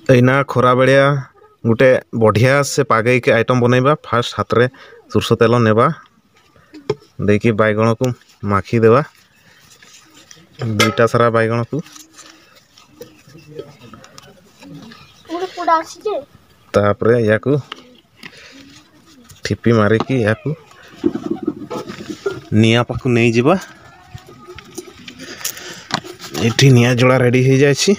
एना खरा बेलिया गोटे बढ़िया से पागे के आइटम बनैबा। फास्ट हाथ रे सुरसो तेल नेबा देखि बैगण को माखी देवा दुईटा सारा बैगण को तापरे या को ठिपी मारिकी या को निया पाखु नहीं जिबा। एठी निया जोड़ा रेडी हो जाए।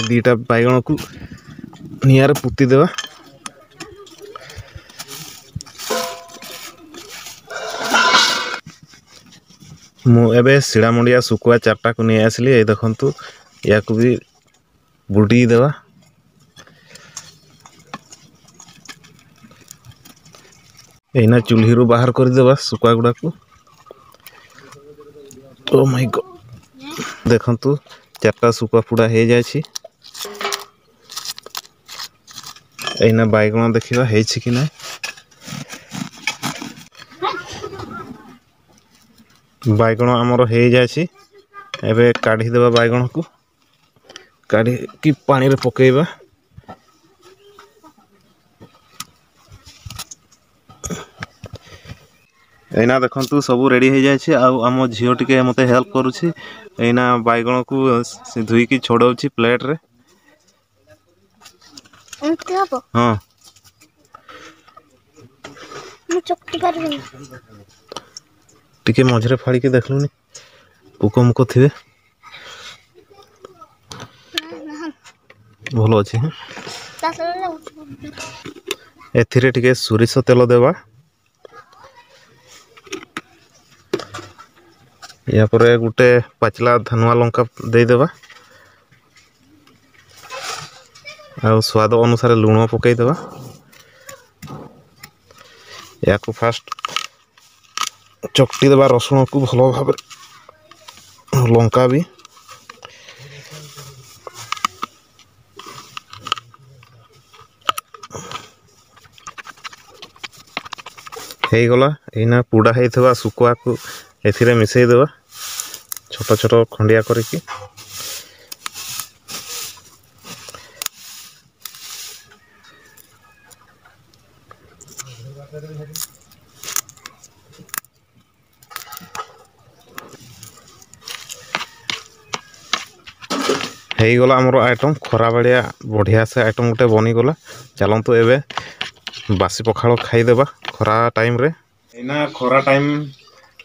दीटा बैगण को नियारे पुती देवा। मुझे शिड़ा मुंडिया सुकुआ चार्टा को नहीं आसली। ये देखु या को भी बुड़ी देवा। एना चूल्ही रू बाहर कर देवा सुकुआ गुड़ा को। ओ माय गॉड देखु चार्टा सुकुआ पुड़ा हो जाए। एना बैगण देखा है कि ना। बैगण आमर हो जाए। एबे काढ़ी देवा बैगण को काढ़ी कि पानी रे पकेबा। एना देखु सब रेडी हो जाए। आम झील टिके मते हेल्प करुछि। एना बैगण को धुई की छोड़ाउछि प्लेट रे। हाँ टिके मझे फाड़ी के देखलुनी पुक मुक थे भल अच्छे। एथिरे टिके सोरिष तेल देवा। या पर गुटे पाचला धनुआ लंका दे देवा। आ स्वाद अनुसार लुण पकई देवा। या को फास्ट चकटी देवा रसुण को भल भाव लंका भी हो गला। एना पुड़ा होता सुकुआ को एथिरे मिसई देवा छोट छोट खंडिया करके। हो गला आमर आइटम खरा बेलिया बढ़िया से आइटम गोटे बनीगला। चलतु एबे बासी पखाड़ खाईदेवा खरा टाइम रे। एना खरा टाइम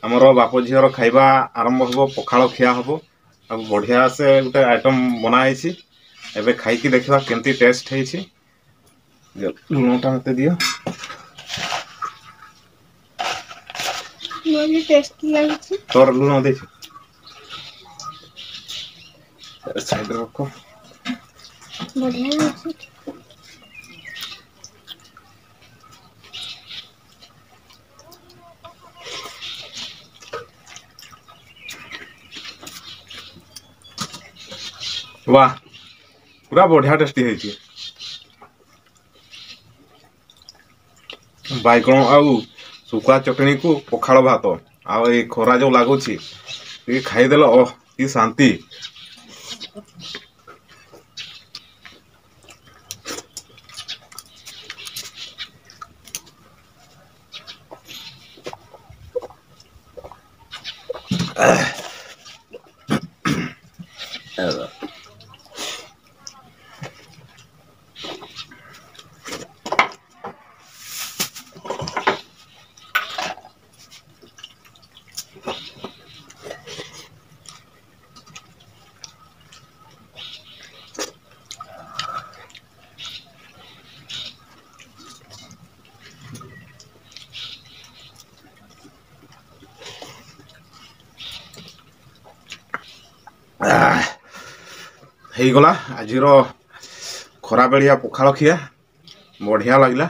आमर बाप झीर खाइबा आरंभ हम पखाड़ खिया हम। अब बढ़िया से गोटे आइटम बनाई। एबे खाई देखा केमती टेस्ट है। लुणटा मत दियो तोर लुण दे साइड रखो। बढ़िया वाह पूरा बढ़िया टेस्टी है। बैगण आउ सुखा चटनी को पखाड़ भात आ खरा जो लगुच खाईदेल ओह कि शांति। हो गला आज खरा बेलिया पखाड़ खिया बढ़िया लगला।